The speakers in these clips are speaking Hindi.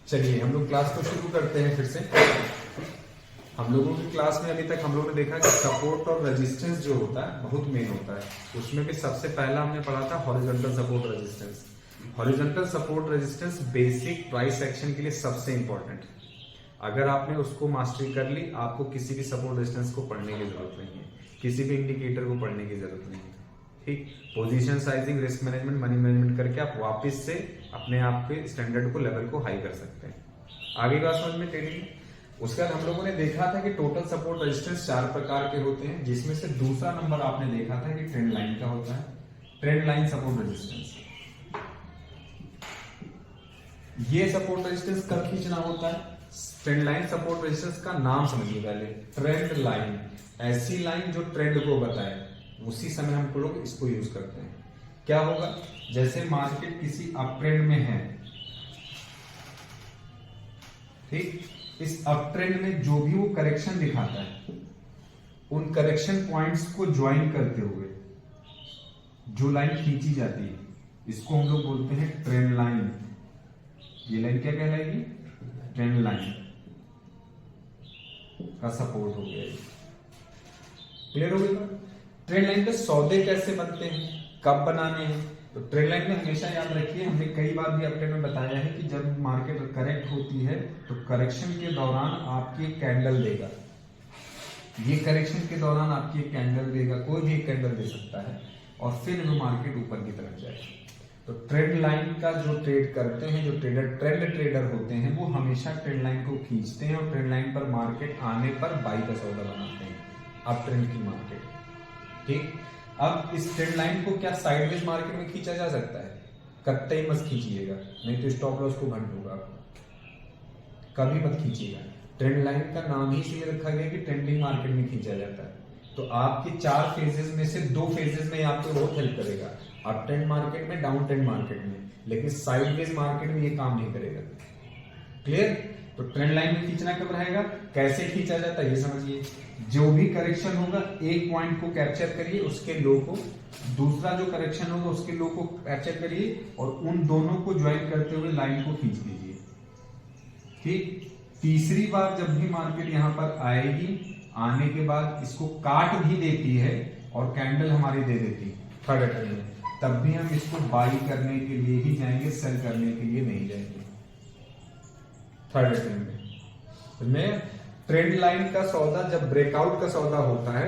चलिए हम लोग क्लास को शुरू करते हैं फिर से। हम लोगों की क्लास में अभी तक हम लोगों ने देखा कि सपोर्ट और रेजिस्टेंस जो होता है बहुत मेन होता है। उसमें भी सबसे पहला हमने पढ़ा था horizontal support resistance. Horizontal support resistance basic price action के लिए सबसे इंपॉर्टेंट है। अगर आपने उसको मास्टरी कर ली, आपको किसी भी सपोर्ट रेजिस्टेंस को पढ़ने की जरूरत नहीं है, किसी भी इंडिकेटर को पढ़ने की जरूरत नहीं है। ठीक, position sizing, risk management, money management करके आप वापस से अपने आप के स्टैंडर्ड को, लेवल को हाई कर सकते हैं। आगे बात समझ में टेली। उसके बाद हम लोगों ने देखा था कि टोटल सपोर्ट रेजिस्टेंस 4 प्रकार के होते हैं, जिसमें से दूसरा नंबर आपने देखा था कि ट्रेंड लाइन का होता है। ट्रेंड लाइन सपोर्ट रेजिस्टेंस, ये सपोर्ट रेजिस्टेंस कब खींचना होता है? ट्रेंड लाइन सपोर्ट रेजिस्टेंस का नाम समझिए पहले। ट्रेंड लाइन, ऐसी लाइन जो ट्रेंड को बताए, उसी समय हम लोग इसको यूज करते हैं। क्या होगा? जैसे मार्केट किसी अप ट्रेंड में है, ठीक, इस अप ट्रेंड में जो भी वो करेक्शन दिखाता है, उन करेक्शन पॉइंट्स को ज्वाइन करते हुए जो लाइन खींची जाती है, इसको हम लोग बोलते हैं ट्रेंड लाइन। ये लाइन क्या कहलाएगी? ट्रेंड लाइन का सपोर्ट हो गया। क्लियर हो गया? ट्रेंड लाइन पे सौदे कैसे बनते हैं, कब बनाने हैं? तो ट्रेंड लाइन में हमेशा याद रखिए, हमने कई बार भी अपडेट में बताया है कि जब मार्केट करेक्ट होती है तो करेक्शन के दौरान आपकी एक कैंडल देगा। ये करेक्शन के दौरान आपकी एक कैंडल देगा, कोई भी एक कैंडल दे सकता है, और फिर वो मार्केट ऊपर की तरफ जाएगा। तो ट्रेंड लाइन का जो ट्रेड करते हैं, जो ट्रेंड ट्रेडर होते हैं, वो हमेशा ट्रेंड लाइन को खींचते हैं और ट्रेंड लाइन पर मार्केट आने पर बाई का सौदा बनाते हैं, अप ट्रेंड की मार्केट। ठीक, अब इस ट्रेंड लाइन को क्या साइडवेज मार्केट में खींचा जा सकता है? कतई मत खींचिएगा, नहीं तो स्टॉप लॉस को भंट होगा आपको। कभी मत खींचिएगा। ट्रेंड लाइन का नाम ही इसलिए रखा गया कि ट्रेंडिंग मार्केट में खींचा जाता है। तो आपके 4 फेजेस में से 2 फेजेस में आपको बहुत हेल्प करेगा, अप ट्रेंड मार्केट में, डाउन ट्रेंड मार्केट में, लेकिन साइडवेज मार्केट में ये काम नहीं करेगा। क्लियर? तो ट्रेंड लाइन में खींचना कब रहेगा, कैसे खींचा जाता है ये समझिए। जो भी करेक्शन होगा, एक पॉइंट को कैप्चर करिए, उसके लो को, दूसरा जो करेक्शन होगा उसके लो को कैप्चर करिए, और उन दोनों को ज्वाइन करते हुए लाइन को खींच दीजिए। ठीक, तीसरी बार जब भी मार्केट यहां पर आएगी, आने के बाद इसको काट भी देती है और कैंडल हमारी दे देती है थर्ड अटेम्प्ट में, तब भी हम इसको बाई करने के लिए ही जाएंगे, सेल करने के लिए नहीं जाएंगे थर्ड अटेम्प्ट में। ट्रेंड लाइन का सौदा, जब ब्रेकआउट का सौदा होता है,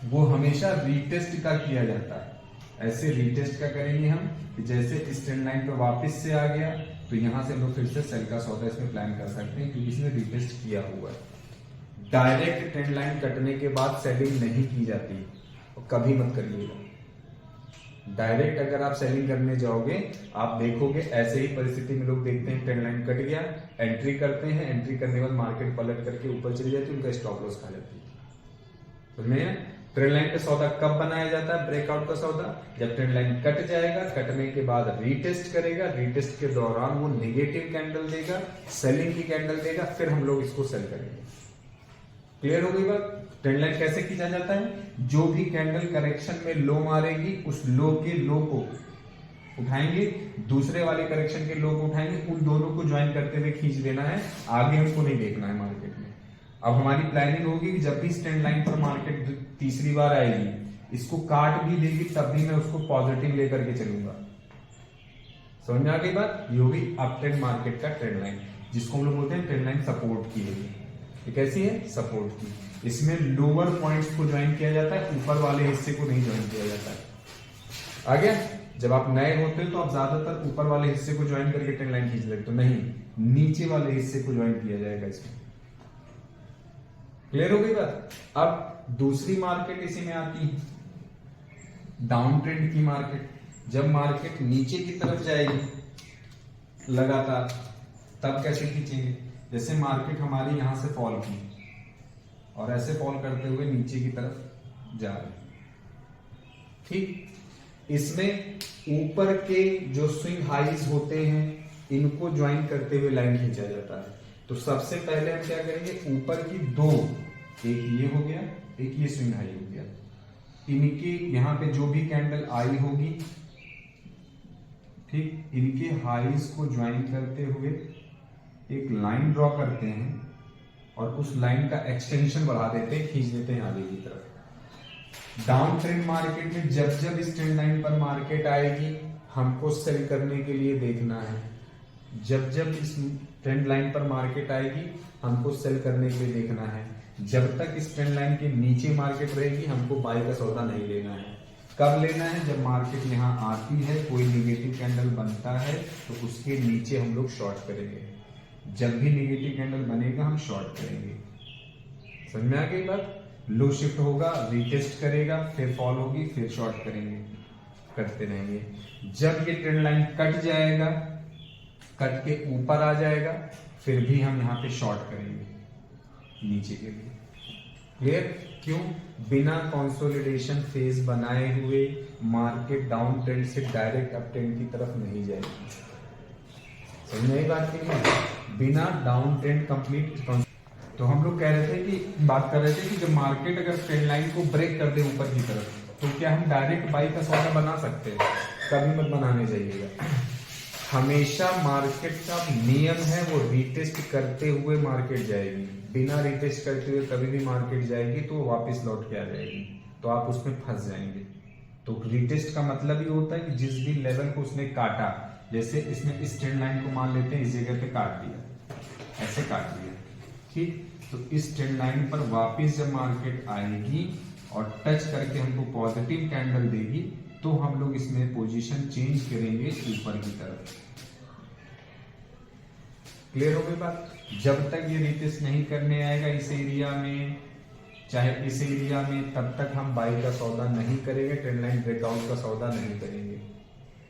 वो हमेशा रीटेस्ट का किया जाता है। ऐसे रीटेस्ट का करेंगे हम कि जैसे इस ट्रेंड लाइन पर वापस से आ गया तो यहां से हम लोग फिर से सेल का सौदा इसमें प्लान कर सकते हैं, क्योंकि इसने रीटेस्ट किया हुआ है। डायरेक्ट ट्रेंड लाइन कटने के बाद सेलिंग नहीं की जाती, और कभी मत करिएगा। डायरेक्ट अगर आप सेलिंग करने जाओगे, आप देखोगे ऐसे ही परिस्थिति में लोग देखते हैं ट्रेंड लाइन कट गया, एंट्री करते हैं, एंट्री करने के बाद मार्केट पलट करके ऊपर चली जाती है, उनका स्टॉप लॉस खा जाती है। तो ट्रेंड लाइन पे सौदा कब बनाया जाता है? ब्रेकआउट का सौदा जब ट्रेंड लाइन कट जाएगा, कटने के बाद रीटेस्ट करेगा, रीटेस्ट के दौरान वो नेगेटिव कैंडल देगा, सेलिंग की कैंडल देगा, फिर हम लोग इसको सेल करेंगे। क्लियर हो गई बात? ट्रेंड लाइन कैसे खींचा जाता है? जो भी कैंडल करेक्शन में लो मारेगी, उस लो के लो को उठाएंगे, दूसरे वाले करेक्शन के लो को उठाएंगे, उन दोनों को ज्वाइन करते हुए खींच देना है, आगे हमको नहीं देखना है मार्केट में। अब हमारी प्लानिंग होगी कि जब भी ट्रेंड लाइन पर मार्केट तीसरी बार आएगी, इसको काट भी देगी, तब भी मैं उसको पॉजिटिव लेकर के चलूंगा। समझ में आ गई बात? ये होगी अप ट्रेंड मार्केट का ट्रेंड लाइन, जिसको हम लोग बोलते हैं ट्रेंड लाइन सपोर्ट की है। ये कैसी है? सपोर्ट की। इसमें लोअर पॉइंट्स को ज्वाइन किया जाता है, ऊपर वाले हिस्से को नहीं ज्वाइन किया जाता है। आ गया? जब आप नए होते हो तो आप ज्यादातर ऊपर वाले हिस्से को ज्वाइन करके ट्रेंड लाइन खींच लेते हो, नहीं, नीचे वाले हिस्से को ज्वाइन किया जाएगा इसमें। क्लियर हो गई बात? अब दूसरी मार्केट इसी में आती है, डाउन ट्रेंड की मार्केट। जब मार्केट नीचे की तरफ जाएगी लगातार, तब कैसे खींचेंगे? जैसे मार्केट हमारी यहां से फॉल की और ऐसे फॉल करते हुए नीचे की तरफ जा रही, ठीक, इसमें ऊपर के जो स्विंग हाइज होते हैं, इनको ज्वाइन करते हुए लाइन खींचा जाता है। तो सबसे पहले हम क्या करेंगे? ऊपर की 2, एक ये हो गया, एक ये स्विंग हाई हो गया, इनके यहां पे जो भी कैंडल आई होगी, ठीक, इनके हाईज को ज्वाइन करते हुए एक लाइन ड्रॉ करते हैं और उस लाइन का एक्सटेंशन बढ़ा देते हैं, खींच देते हैं आगे की तरफ। डाउन ट्रेंड मार्केट में जब जब इस ट्रेंड लाइन पर मार्केट आएगी हमको सेल करने के लिए देखना है। जब जब इस ट्रेंड लाइन पर मार्केट आएगी हमको सेल करने के लिए देखना है। जब तक इस ट्रेंड लाइन के नीचे मार्केट रहेगी हमको बाई का सौदा नहीं लेना है। कब लेना है? जब मार्केट यहाँ आती है, कोई निगेटिव कैंडल बनता है तो उसके नीचे हम लोग शॉर्ट करेंगे। जब भी निगेटिव कैंडल बनेगा हम शॉर्ट करेंगे। समझ में आ गई बात? लो शिफ्ट होगा, रीटेस्ट करेगा, फिर फॉल होगी, फिर शॉर्ट करेंगे, करते रहेंगे। जब ये ट्रेंड लाइन कट जाएगा, कट के ऊपर आ जाएगा, फिर भी हम यहाँ पे शॉर्ट करेंगे नीचे के लिए। क्लियर? क्यों? बिना कंसोलिडेशन फेज बनाए हुए मार्केट डाउन ट्रेंड से डायरेक्ट अप ट्रेंड की तरफ नहीं जाएगी। समझ में आई बात की नहीं? बिना डाउन ट्रेंड कंप्लीट। तो हम लोग कह रहे थे कि बात कर रहे थे कि जब मार्केट अगर ट्रेंड लाइन को ब्रेक कर दे ऊपर की तरफ, तो क्या हम डायरेक्ट बाई का सौदा बना सकते हैं? कभी मत बनाने चाहिएगा। हमेशा मार्केट का नियम है वो रीटेस्ट करते हुए मार्केट जाएगी। बिना रीटेस्ट करते हुए कभी भी मार्केट जाएगी तो वापस लौट के आ जाएगी, तो आप उसमें फंस जाएंगे। तो रीटेस्ट का मतलब ये होता है कि जिस भी लेवल को उसने काटा, जैसे इसने इस ट्रेंड लाइन को मान लेते हैं इस जगह पे काट दिया, ऐसे काट दिया, ठीक। तो इस ट्रेंड लाइन पर वापस जब मार्केट आएगी और टच करके हमको पॉजिटिव कैंडल देगी तो हम लोग इसमें पोजीशन चेंज करेंगे ऊपर की तरफ। क्लियर हो गई बात? जब तक ये रीटेस्ट नहीं करने आएगा इस एरिया में, चाहे इस एरिया में, तब तक हम बाई का सौदा नहीं करेंगे, ट्रेंड लाइन ब्रेकआउट का सौदा नहीं करेंगे।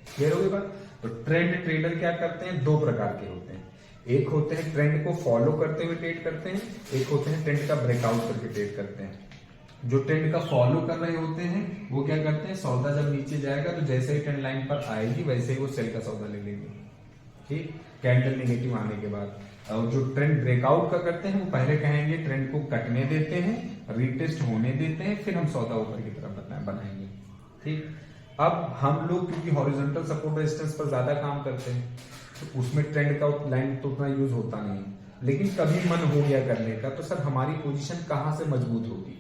क्लियर हो गई बात? तो ट्रेंड ट्रेडर क्या करते हैं? दो प्रकार के होते हैं। एक होते हैं ट्रेंड को फॉलो करते हुए ट्रेड करते हैं, एक होते हैं ट्रेंड का ब्रेकआउट करके ट्रेड करते हैं। जो ट्रेंड का फॉलो कर रहे होते हैं वो क्या करते हैं? सौदा जब नीचे जाएगा तो जैसे ही ट्रेंड लाइन पर आएगी वैसे ही वो सेल का सौदा ले लेंगे, ठीक, कैंडल नेगेटिव आने के बाद। और जो ट्रेंड ब्रेकआउट का करते हैं वो पहले कहेंगे ट्रेंड को कटने देते हैं, रीटेस्ट होने देते हैं, फिर हम सौदा ऊपर की तरफ बनाएंगे, ठीक। अब हम लोग क्योंकि हॉरिजॉन्टल सपोर्ट रेजिस्टेंस पर ज्यादा काम करते हैं तो उसमें ट्रेंड का लाइन तो उतना यूज होता नहीं, लेकिन कभी मन हो गया करने का तो सर हमारी पोजीशन कहां से मजबूत होगी?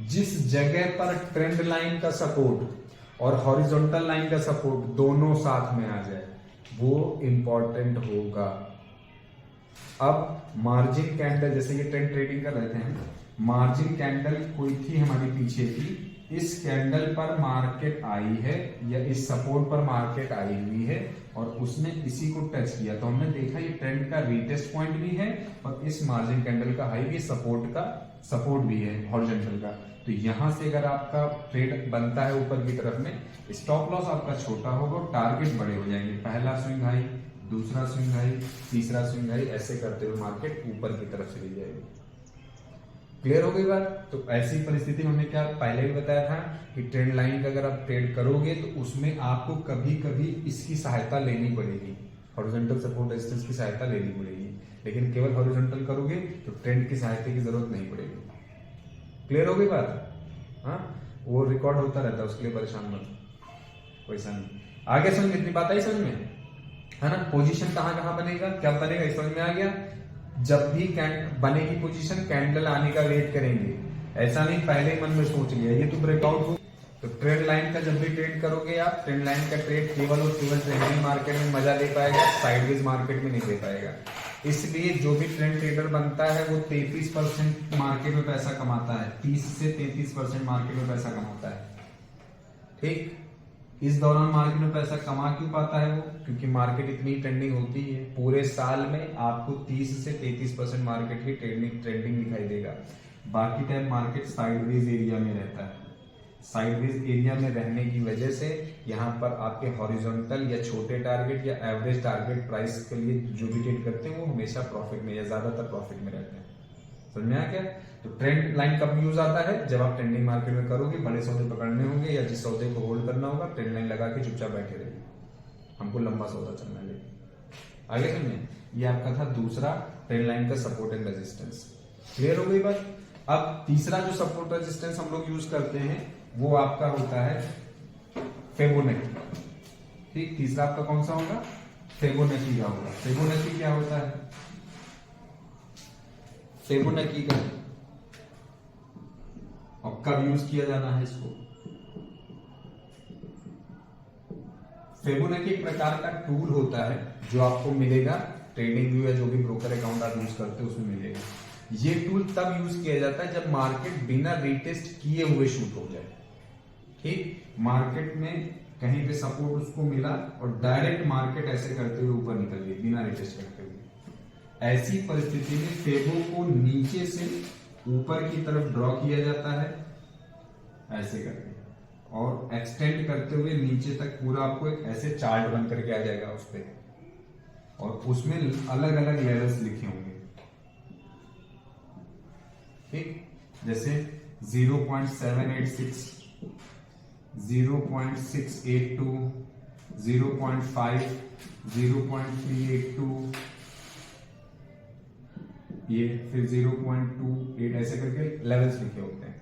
जिस जगह पर ट्रेंड लाइन का सपोर्ट और हॉरिजॉन्टल लाइन का सपोर्ट दोनों साथ में आ जाए वो इंपॉर्टेंट होगा। अब मार्जिन कैंडल, जैसे ये ट्रेंड ट्रेडिंग कर रहे थे हम, मार्जिन कैंडल कोई थी हमारी पीछे की, इस कैंडल पर मार्केट आई है या इस सपोर्ट पर मार्केट आई हुई है और उसने इसी को टच किया तो हमने देखा ये ट्रेंड का रीटेस्ट पॉइंट भी है और इस मार्जिन कैंडल का हाई भी सपोर्ट भी है हॉरिजॉन्टल का। तो यहां से अगर आपका ट्रेड बनता है ऊपर की तरफ में, स्टॉप लॉस आपका छोटा होगा और टारगेट बड़े हो जाएंगे। पहला स्विंग हाई, दूसरा स्विंग हाई, तीसरा स्विंग हाई, ऐसे करते हुए मार्केट ऊपर की तरफ चली जाएगी। क्लियर हो गई बात? तो ऐसी परिस्थिति में हमने क्या पहले भी बताया था कि ट्रेंड लाइन का अगर आप ट्रेड करोगे तो उसमें आपको कभी कभी इसकी सहायता लेनी पड़ेगी, हॉरिजॉन्टल सपोर्ट रेजिस्टेंस की सहायता लेनी पड़ेगी, लेकिन केवल हॉरिजॉन्टल करोगे तो ट्रेंड की सहायता की जरूरत नहीं पड़ेगी। क्लियर हो गई बात? हाँ, वो रिकॉर्ड होता रहता है, उसके लिए परेशान मत, वैसा नहीं। आगे समझ इतनी बात आई समझ में, है ना? पोजीशन कहां कहां बनेगा, क्या बनेगा, इस समझ में आ गया। जब भी बनेगी पोजीशन, कैंडल आने का वेट करेंगे, ऐसा नहीं पहले ही मन में सोच लिया ये तो ब्रेकआउट हो। तो ट्रेंड लाइन का जब भी ट्रेड करोगे आप, ट्रेंड लाइन का ट्रेड केवल और केवल ट्रेंडिंग मार्केट में मजा ले पाएगा, साइडवेज मार्केट में नहीं ले पाएगा। इसलिए जो भी ट्रेंड ट्रेडर बनता है वो 33% मार्केट में पैसा कमाता है, 30 से 33% मार्केट में पैसा कमाता है, ठीक। इस दौरान मार्केट में पैसा कमा क्यों पाता है वो? क्योंकि मार्केट इतनी ट्रेंडिंग होती है, पूरे साल में आपको 30 से 33% मार्केट की ट्रेंडिंग दिखाई देगा। बाकी टाइम मार्केट साइडवेज एरिया में रहता है। साइडवेज एरिया में रहने की वजह से यहाँ पर आपके हॉरिजॉन्टल या छोटे टारगेट या एवरेज टारगेट प्राइस के लिए जो भी ट्रेड करते हैं वो हमेशा प्रॉफिट में या ज्यादातर प्रॉफिट में रहते हैं। समझ में आ गया? तो ट्रेंड लाइन कब यूज आता है? जब आप ट्रेंडिंग मार्केट में करोगे, बड़े सौदे पकड़ने होंगे या जिस सौदे को होल्ड करना होगा, ट्रेंड लाइन लगा के चुपचाप बैठे रहिए, हमको लंबा सौदा चलना है। आगे समझे? ये आपका था दूसरा ट्रेंड लाइन का सपोर्ट एंड रेजिस्टेंस। क्लियर हो गई बात? अब तीसरा जो सपोर्ट रेजिस्टेंस हम लोग यूज करते हैं वो आपका होता है फिबोनाची, ठीक। तीसरा आपका कौन सा होगा? फिबोनाची का होगा। फिबोनाची क्या होता है? फिबोनाची का और कब यूज किया जाना है इसको। फिबोनाची एक प्रकार का टूल होता है जो आपको मिलेगा ट्रेडिंग व्यू या जो भी ब्रोकर अकाउंट आप यूज करते हो उसमें मिलेगा। ये टूल तब यूज किया जाता है जब मार्केट बिना रीटेस्ट किए हुए शूट हो जाए। ठीक, मार्केट में कहीं पे सपोर्ट उसको मिला और डायरेक्ट मार्केट ऐसे करते हुए ऊपर निकल गई बिना रीटेस्ट करते हुए। ऐसी परिस्थिति में फेबो को नीचे से ऊपर की तरफ ड्रॉ किया जाता है ऐसे करके, और एक्सटेंड करते हुए नीचे तक पूरा आपको एक ऐसे चार्ट बन करके आ जाएगा उस पे, और उसमें अलग अलग लेवल्स लिखे होंगे। ठीक, जैसे 0.786, 0.682, 0.5, 0.382, ये फिर 0.28 ऐसे करके लेवल्स लिखे होते हैं।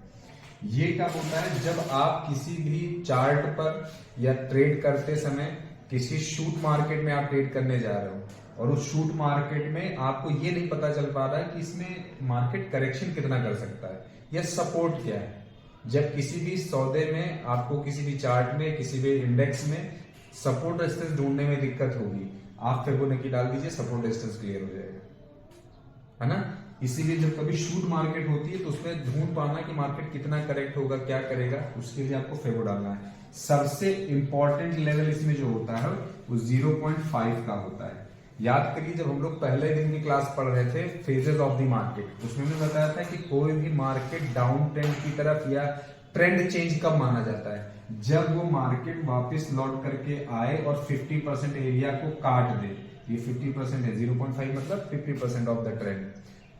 ये कब होता है, जब आप किसी भी चार्ट पर या ट्रेड करते समय किसी शूट मार्केट में आप ट्रेड करने जा रहे हो और उस शूट मार्केट में आपको ये नहीं पता चल पा रहा है कि इसमें मार्केट करेक्शन कितना कर सकता है या सपोर्ट क्या है। जब किसी भी सौदे में आपको किसी भी चार्ट में किसी भी इंडेक्स में सपोर्ट रेजिस्टेंस ढूंढने में दिक्कत होगी, आप फिबोनाची डाल दीजिए, सपोर्ट रेजिस्टेंस क्लियर हो जाएगा, है ना। इसीलिए जब कभी शूट मार्केट होती है तो उसमें ढूंढ पाना कि मार्केट कितना करेक्ट होगा, क्या करेगा, उसके लिए आपको फेबो डालना है। सबसे इंपॉर्टेंट लेवल इसमें जो होता है वो 0.5 का होता है। याद करिए, जब हम लोग पहले दिन की क्लास पढ़ रहे थे फेजेस ऑफ द मार्केट, उसमें हमने बताया था कि कोई भी मार्केट डाउन ट्रेंड की तरफ या ट्रेंड चेंज कब माना जाता है, जब वो मार्केट वापस लौट करके आए और 50% एरिया को काट दे। ये 50% है, 0.5 मतलब 50% ऑफ द ट्रेंड।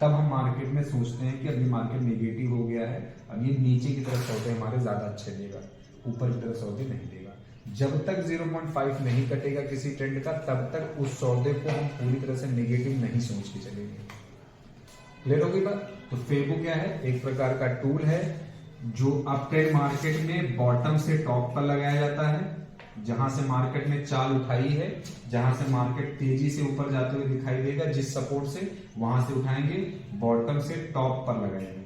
तब हम मार्केट में सोचते हैं कि अभी मार्केट नेगेटिव हो गया है, अब ये नीचे की तरफ सौदे हमारे ज्यादा अच्छे देगा, ऊपर की तरफ सौदे नहीं देगा। जब तक 0.5 नहीं कटेगा किसी ट्रेंड का, तब तक उस सौदे को हम पूरी तरह से नेगेटिव नहीं सोच के चलेंगे। क्लियर होगी बात। तो फेबो क्या है, एक प्रकार का टूल है जो अप ट्रेंड मार्केट में बॉटम से टॉप पर लगाया जाता है। जहां से मार्केट ने चाल उठाई है, जहां से मार्केट तेजी से ऊपर जाते हुए दिखाई देगा, जिस सपोर्ट से वहां से उठाएंगे, बॉटम से टॉप पर लगाएंगे।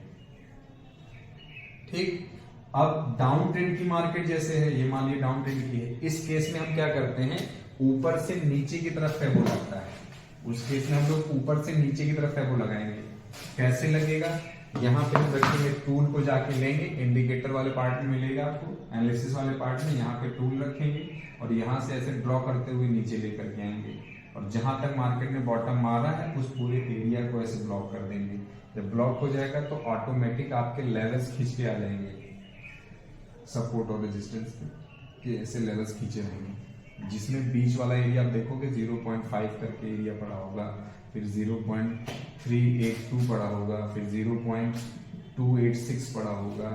ठीक, अब डाउन ट्रेंड की मार्केट जैसे है, ये मान लीजिए डाउन ट्रेंड की है, इस केस में हम क्या करते हैं, ऊपर से नीचे की तरफ फेबो लगता है। उस केस में हम लोग ऊपर से नीचे की तरफ फेबो लगाएंगे। कैसे लगेगा, यहाँ पे हम रखेंगे, टूल को जाके लेंगे, इंडिकेटर वाले पार्ट में मिलेगा आपको, एनालिसिस वाले पार्ट में यहाँ पे टूल रखेंगे और यहाँ से ऐसे ड्रॉ करते हुए नीचे लेकर के आएंगे, और जहां तक मार्केट ने बॉटम मारा है उस पूरे एरिया को ऐसे ब्लॉक कर देंगे। जब ब्लॉक हो जाएगा तो ऑटोमेटिक आपके लेवल्स खींच के आ जाएंगे, सपोर्ट और रेजिस्टेंस के ऐसे लेवल्स खींचे रहेंगे, जिसमें बीच वाला एरिया आप देखोगे 0.5 करके एरिया पड़ा होगा, फिर 0.382 पड़ा होगा, फिर 0.286 पड़ा होगा,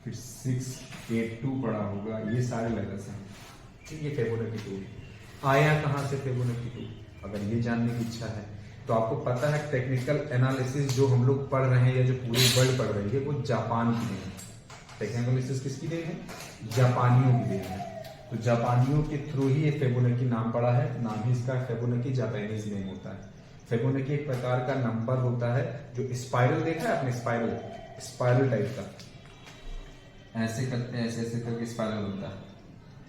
फिर 682 पड़ा होगा। ये सारे लेवल्स हैं। ठीक, ये फिबोनाची टूल आया कहां से, फिबोनाची टूल अगर ये जानने की इच्छा है तो आपको पता है टेक्निकल एनालिसिस जो हम लोग पढ़ रहे हैं या जो पूरी वर्ल्ड पढ़ रही है वो जापान की देन है। टेक्निकल एनालिसिस किसकी देन है, जापानियों की देन है। तो जापानियों के थ्रू ही ये फिबोनाची नाम पड़ा है, नाम ही इसका फिबोनाची जापानीज नेम होता है। फिबोनाची एक प्रकार का नंबर होता है जो स्पाइरल देखा है आपने, स्पाइरल टाइप का, ऐसे करते हैं, ऐसे ऐसे करके स्पाइरल होता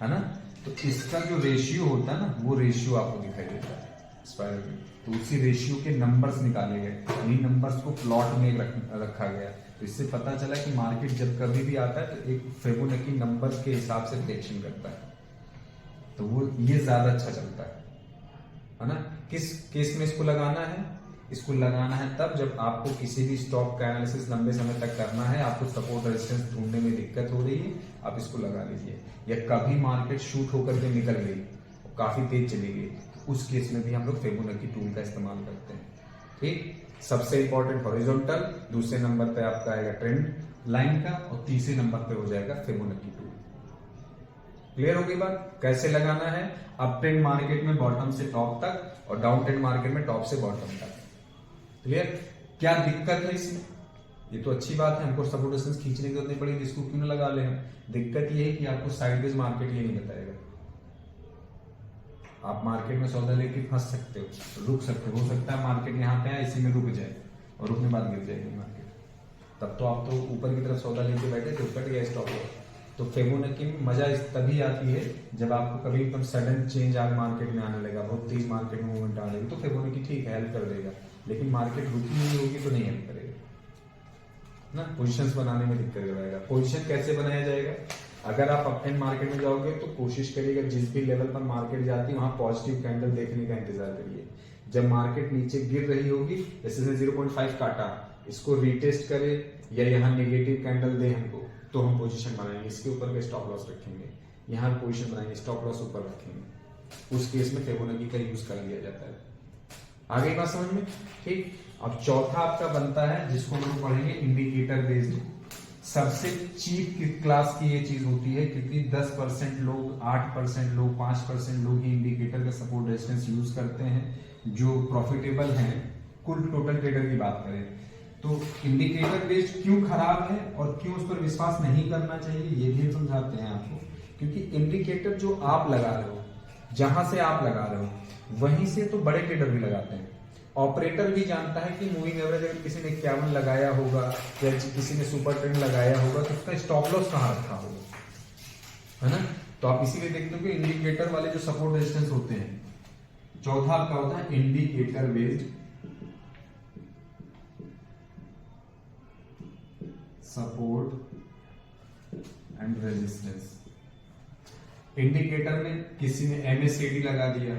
है ना। तो इसका जो रेशियो होता है ना, वो रेशियो आपको दिखाई देता है स्पाइरल में। तो उसी रेशियो के नंबर्स निकाले गए, इन्हीं नंबर्स को प्लॉट में रखा गया। तो इससे पता चला कि मार्केट जब कभी भी आता है तो एक फिबोनाची नंबर्स के हिसाब से प्रेडिक्शन करता है, तो वो ये ज्यादा अच्छा चलता है ना। किस केस में इसको लगाना है, इसको लगाना है तब जब आपको किसी भी स्टॉक का एनालिसिस लंबे समय तक करना है, आपको सपोर्ट रेजिस्टेंस ढूंढने में दिक्कत हो रही है, आप इसको लगा लीजिए। या कभी मार्केट शूट होकर के निकल गई, काफी तेज चली गई, तो उस केस में भी हम लोग फिबोनाची टूल का इस्तेमाल करते हैं। ठीक, सबसे इंपॉर्टेंट हॉरिजॉन्टल, दूसरे नंबर पे आपका आएगा ट्रेंड लाइन का, और तीसरे नंबर पे हो जाएगा फिबोनाची टूल। क्लियर होगी बात, कैसे लगाना है, अप ट्रेंड मार्केट में बॉटम से टॉप तक और डाउन ट्रेंड मार्केट में टॉप से बॉटम तक। क्लियर, क्या दिक्कत है इसमें, ये तो अच्छी बात है, हमको सपोर्ट रेजिस्टेंस खींचने की जरूरत नहीं पड़ेगी, इसको क्यों ना लगा ले। दिक्कत ये है कि आपको साइडवेज मार्केट ये नहीं बताएगा। आप मार्केट में सौदा लेके फंस सकते हो, रुक सकते हो सकता है मार्केट यहाँ पे आए इसी में रुक जाए, और रुकने बाद गिर जाएगी मार्केट, तब तो आप तो ऊपर की तरफ सौदा लेके बैठे तो कट गया स्टॉप लॉस। तो फिबोनाची में मजा तभी आती है जब आपको कभी एकदम सडन चेंज आज मार्केट में आने लगा, बहुत तेज मार्केट में मूवमेंट आ जाएगी, तो फिबोनाची ठीक है हेल्प कर देगा, लेकिन मार्केट रुकी नहीं होगी तो नहीं हेल्प करेगा ना, पोजीशंस बनाने में दिक्कत रहेगा। पोजीशन कैसे बनाया जाएगा, अगर आप अप एंड मार्केट में जाओगे तो कोशिश करिएगा जिस भी लेवल पर मार्केट जाती है वहां पॉजिटिव कैंडल देखने का इंतजार करिए। जब मार्केट नीचे गिर रही होगी, जैसे 0.5 काटा, इसको रिटेस्ट करे या यहाँ नेगेटिव कैंडल दे हमको, तो हम पोजीशन बनाएंगे, इसके ऊपर का स्टॉप लॉस रखेंगे, यहाँ पोजीशन बनाएंगे, स्टॉप लॉस ऊपर रखेंगे। उस केस में फिबोनाची का यूज कर लिया जाता है। आगे बात समझ में, ठीक। अब चौथा आपका बनता है जिसको हम लोग पढ़ेंगे इंडिकेटर बेस्ड। सबसे चीप क्लास की ये चीज होती है, क्योंकि 10% लोग, 8% लोग, 5% लोग ही इंडिकेटर का सपोर्ट रेजिस्टेंस यूज करते हैं जो प्रॉफिटेबल हैं। कुल टोटल ट्रेडर की बात करें तो इंडिकेटर बेस्ड क्यों खराब है और क्यों उस पर विश्वास नहीं करना चाहिए, ये भी समझाते हैं आपको। क्योंकि इंडिकेटर जो आप लगा रहे हो, जहां से आप लगा रहे हो वहीं से तो बड़े ट्रेडर भी लगाते हैं। ऑपरेटर भी जानता है कि मूविंग एवरेज अगर किसी ने 51 लगाया होगा या किसी ने सुपर ट्रेंड लगाया होगा तो उसका स्टॉप लॉस कहां रखा होगा, है ना। तो आप इसीलिए देखते हो कि इंडिकेटर वाले जो सपोर्ट रेजिस्टेंस होते हैं, चौथा आपका होता है indicator based support and resistance. Indicator में किसी ने MACD लगा दिया,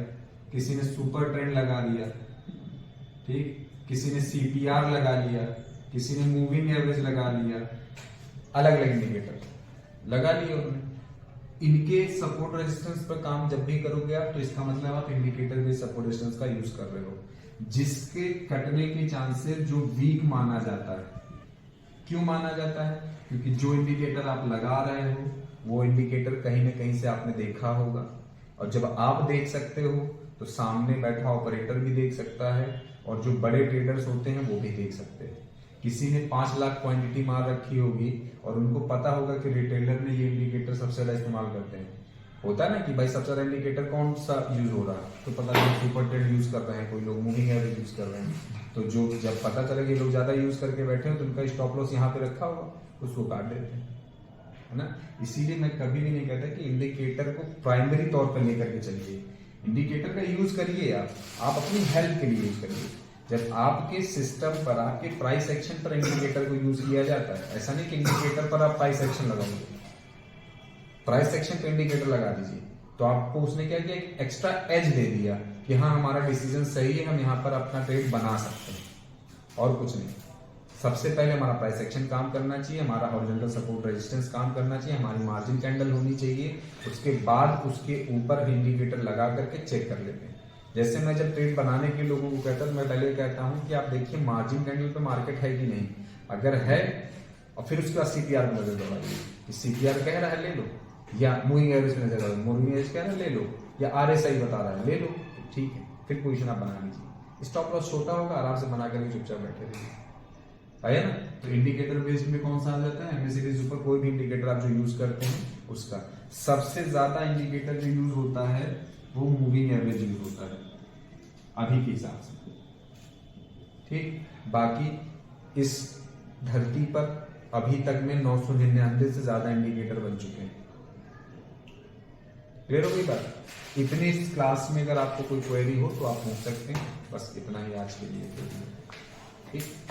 किसी ने सुपर ट्रेंड लगा दिया, ठीक, किसी ने CPR लगा लिया, किसी ने मूविंग एवरेज लगा लिया, अलग अलग इंडिकेटर लगा लिया उन्होंने। इनके सपोर्ट रेजिस्टेंस पर काम जब भी करोगे आप तो इसका मतलब आप इंडिकेटर बेस्ड सपोर्ट रेजिस्टेंस का यूज कर रहे हो, जिसके कटने के चांसेस जो वीक माना जाता है। क्यों माना जाता है, क्योंकि जो इंडिकेटर आप लगा रहे हो वो इंडिकेटर कहीं ना कहीं से आपने देखा होगा, और जब आप देख सकते हो तो सामने बैठा ऑपरेटर भी देख सकता है, और जो बड़े ट्रेडर्स होते हैं वो भी देख सकते हैं। किसी ने 5 लाख क्वांटिटी मार रखी होगी और उनको पता होगा कि रिटेलर ने ये इंडिकेटर सबसे ज्यादा इस्तेमाल करते हैं। होता है ना कि भाई सबसे ज्यादा इंडिकेटर कौन सा यूज हो रहा है, तो पता नहीं सुपर ट्रेंड यूज कर रहे हैं, कोई लोग मूविंग एवरेज यूज कर रहे हैं। तो जो जब पता चले कि लोग ज्यादा यूज करके बैठे हो तो उनका स्टॉप लॉस यहाँ पे रखा होगा, उसको काट देते हैं, है ना। इसीलिए मैं कभी भी नहीं कहता कि इंडिकेटर को प्राइमरी तौर पर लेकर के चलिए। इंडिकेटर का यूज करिए आप अपनी हेल्प के लिए यूज करिए। जब आपके सिस्टम पर, आपके प्राइस एक्शन पर इंडिकेटर को यूज किया जाता है, ऐसा नहीं कि इंडिकेटर पर आप प्राइस एक्शन लगाओगे, प्राइस एक्शन पे इंडिकेटर लगा दीजिए तो आपको उसने क्या किया, एक एक्स्ट्रा एज दे दिया कि हाँ हमारा डिसीजन सही है, हम यहाँ पर अपना ट्रेड बना सकते हैं, और कुछ नहीं। सबसे पहले हमारा प्राइस एक्शन काम करना चाहिए, हमारा हॉरिजॉन्टल सपोर्ट रेजिस्टेंस काम करना चाहिए, हमारी मार्जिन कैंडल होनी चाहिए, उसके बाद उसके ऊपर इंडिकेटर लगा करके चेक कर लेते हैं। जैसे मैं जब ट्रेड बनाने के लोगों को कहता हूँ, मैं पहले कहता हूँ कि आप देखिए मार्जिन कैंडल पे मार्केट है कि नहीं, अगर है और फिर उसके बाद CPR में नजर दौड़ाइए, CPR कह रहा है ले लो, या मूविंग एवरेज में नजर दौड़ाइए, मूविंग एवरेज कह रहा है ले लो, या RSI बता रहा है ले लो, ठीक है, फिर पोजीशन आप बना लीजिए। स्टॉप लॉस छोटा होगा, आराम से बना करके चुपचाप बैठे रहिए, आया ना। तो इंडिकेटर बेस्ड में कौन सा आ जाता है, MACD ऊपर कोई भी इंडिकेटर आप जो यूज करते हैं उसका। सबसे ज्यादा इंडिकेटर जो यूज होता है वो मूविंग एवरेज यूज होता है अभी के हिसाब से, ठीक। बाकी इस धरती पर अभी तक में 999 से ज्यादा इंडिकेटर बन चुके हैं। क्लियर हो गई बात। इतनी इस क्लास में अगर आपको कोई क्वेरी हो तो आप पूछ सकते हैं। बस इतना ही आज के लिए, ठीक।